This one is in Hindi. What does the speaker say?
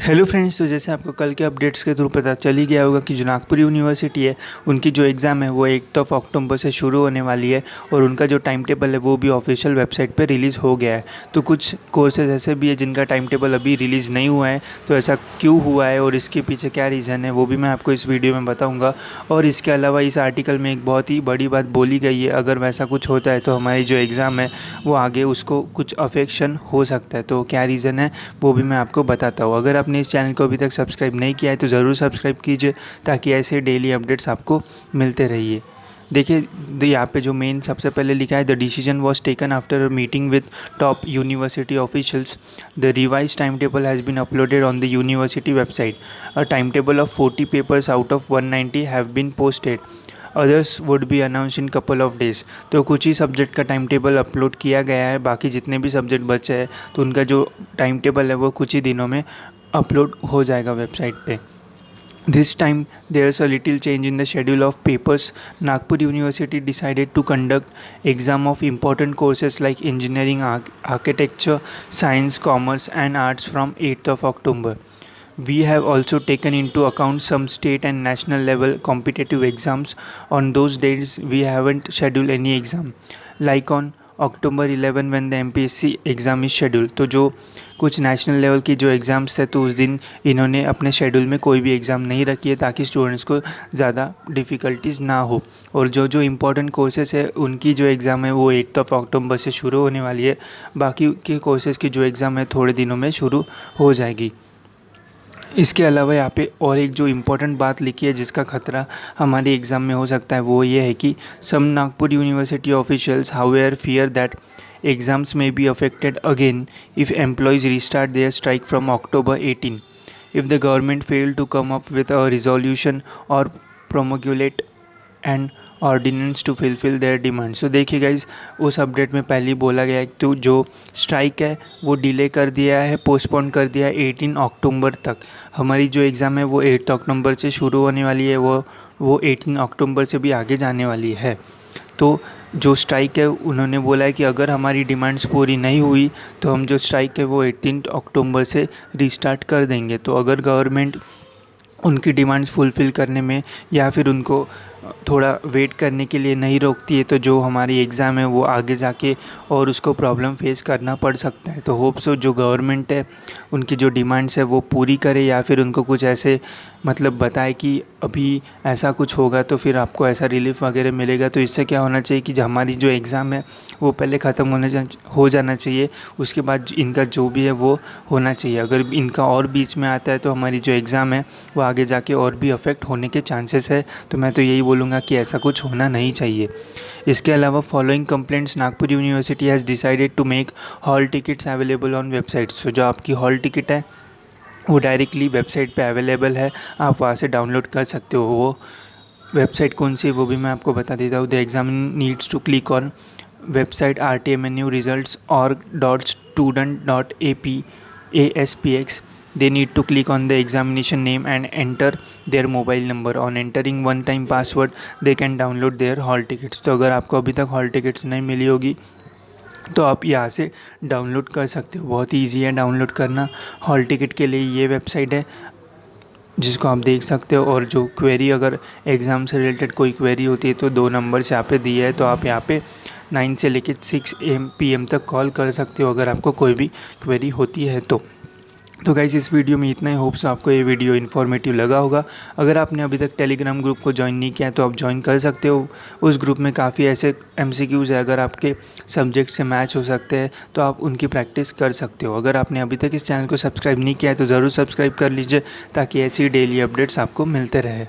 हेलो फ्रेंड्स, तो जैसे आपको कल के अपडेट्स के थ्रू पता चल ही गया होगा कि जो नागपुर यूनिवर्सिटी है उनकी जो एग्ज़ाम है वो 1 अक्टूबर से शुरू होने वाली है और उनका जो टाइम टेबल है वो भी ऑफिशियल वेबसाइट पे रिलीज़ हो गया है। तो कुछ कोर्सेज ऐसे भी है जिनका टाइम टेबल अभी रिलीज़ नहीं हुआ है, तो ऐसा क्यों हुआ है और इसके पीछे क्या रीज़न है वो भी मैं आपको इस वीडियो में बताऊँगा। और इसके अलावा इस आर्टिकल में एक बहुत ही बड़ी बात बोली गई है, अगर वैसा कुछ होता है तो हमारी जो एग्ज़ाम है वो आगे उसको कुछ अफेक्शन हो सकता है। तो क्या रीज़न है वो भी मैं आपको बताता हूँ। अगर आपने इस चैनल को अभी तक सब्सक्राइब नहीं किया है तो ज़रूर सब्सक्राइब कीजिए ताकि ऐसे डेली अपडेट्स आपको मिलते रहिए। देखिए, यहाँ पे जो मेन सबसे पहले लिखा है, the decision was taken after a meeting with top university officials. The revise time table has been uploaded on the university website. A time table of 40 papers out of 190 have been posted. Others would be announce in couple of days. तो कुछ ही सब्जेक्ट का टाइम टेबल अपलोड किया गया है, बाकी जितने भी सब्जेक्ट बचे हैं तो उनका जो टाइम टेबल है वो कुछ ही दिनों में अपलोड हो जाएगा वेबसाइट पे। This time there's a little change in the schedule of papers. Nagpur University decided to conduct exam of important courses like engineering, architecture, science, commerce and arts from 8th of October. We have also taken into account some state and national level competitive exams. On those days we haven't scheduled any exam, like on October 11 when the MPSC exam is schedule. तो जो कुछ नेशनल लेवल की जो एग्ज़ाम्स है तो उस दिन इन्होंने अपने शेड्यूल में कोई भी एग्ज़ाम नहीं रखी है ताकि स्टूडेंट्स को ज़्यादा डिफ़िकल्टीज़ ना हो। और जो जो इम्पोर्टेंट कोर्सेज़ है उनकी जो एग्ज़ाम है वो 8 अक्टूबर से शुरू होने वाली है। बाकी के कोर्सेज़ की जो एग्ज़ाम है थोड़े दिनों में शुरू हो जाएगी। इसके अलावा यहाँ पे और एक जो इम्पोर्टेंट बात लिखी है जिसका खतरा हमारी एग्ज़ाम में हो सकता है वो ये है कि some Nagpur university officials however fear that exams may be affected again if employees restart their strike from October 18 if the government fail to come up with a resolution or promulgate and ordinance to fulfil their demands. तो देखिए गाइज, उस अपडेट में पहले ही बोला गया है तो जो स्ट्राइक है वो डिले कर दिया है, पोस्टपोन कर दिया है 18 अक्टूबर तक। हमारी जो एग्ज़ाम है वो 8 अक्टूबर से शुरू होने वाली है, वो 18 अक्टूबर से भी आगे जाने वाली है। तो जो स्ट्राइक है उन्होंने बोला है कि अगर हमारी डिमांड्स पूरी नहीं हुई तो हम जो स्ट्राइक है वो 18 अक्टूबर से रीस्टार्ट कर देंगे। तो अगर गवर्नमेंट उनकी डिमांड्स फुलफ़िल करने में या फिर उनको थोड़ा वेट करने के लिए नहीं रोकती है तो जो हमारी एग्ज़ाम है वो आगे जाके और उसको प्रॉब्लम फेस करना पड़ सकता है। तो होप सो जो गवर्नमेंट है उनकी जो डिमांड्स है वो पूरी करे या फिर उनको कुछ ऐसे मतलब बताए कि अभी ऐसा कुछ होगा तो फिर आपको ऐसा रिलीफ वगैरह मिलेगा। तो इससे क्या होना चाहिए कि जो हमारी जो एग्ज़ाम है वो पहले ख़त्म हो जाना चाहिए, उसके बाद इनका जो भी है वो होना चाहिए। अगर इनका और बीच में आता है तो हमारी जो एग्ज़ाम है वो आगे जाके और भी अफेक्ट होने के चांसेस है। तो मैं तो यही बोलूँगा कि ऐसा कुछ होना नहीं चाहिए। इसके अलावा following complaints, Nagpur university has decided to make hall tickets available on websites. तो जो आपकी हॉल टिकट है वो डायरेक्टली वेबसाइट पे अवेलेबल है, आप वहाँ से डाउनलोड कर सकते हो। वो वेबसाइट कौन सी है वो भी मैं आपको बता देता हूँ। The exam needs to click on website rtmnuresults.student.ap.aspx. They need to click on the examination name and enter their mobile number. On entering one time password they can download their hall tickets. तो अगर आपको अभी तक हॉल टिकट्स नहीं मिली होगी तो आप यहाँ से डाउनलोड कर सकते हो। बहुत ही ईजी है डाउनलोड करना। हॉल टिकट के लिए ये वेबसाइट है जिसको आप देख सकते हो। और जो क्वेरी, अगर एग्ज़ाम से रिलेटेड कोई क्वेरी होती है तो 2 नंबर्स यहाँ पे दिए है, तो आप यहाँ पे 9 से लेकर 6 PM तक कॉल कर सकते हो अगर आपको कोई भी क्वेरी होती है तो गाइज़ इस वीडियो में इतना ही। होप्स आपको ये वीडियो इन्फॉर्मेटिव लगा होगा। अगर आपने अभी तक टेलीग्राम ग्रुप को ज्वाइन नहीं किया है तो आप ज्वाइन कर सकते हो। उस ग्रुप में काफ़ी ऐसे MCQs है, अगर आपके सब्जेक्ट से मैच हो सकते हैं तो आप उनकी प्रैक्टिस कर सकते हो। अगर आपने अभी तक इस चैनल को सब्सक्राइब नहीं किया है तो ज़रूर सब्सक्राइब कर लीजिए ताकि ऐसी डेली अपडेट्स आपको मिलते रहे।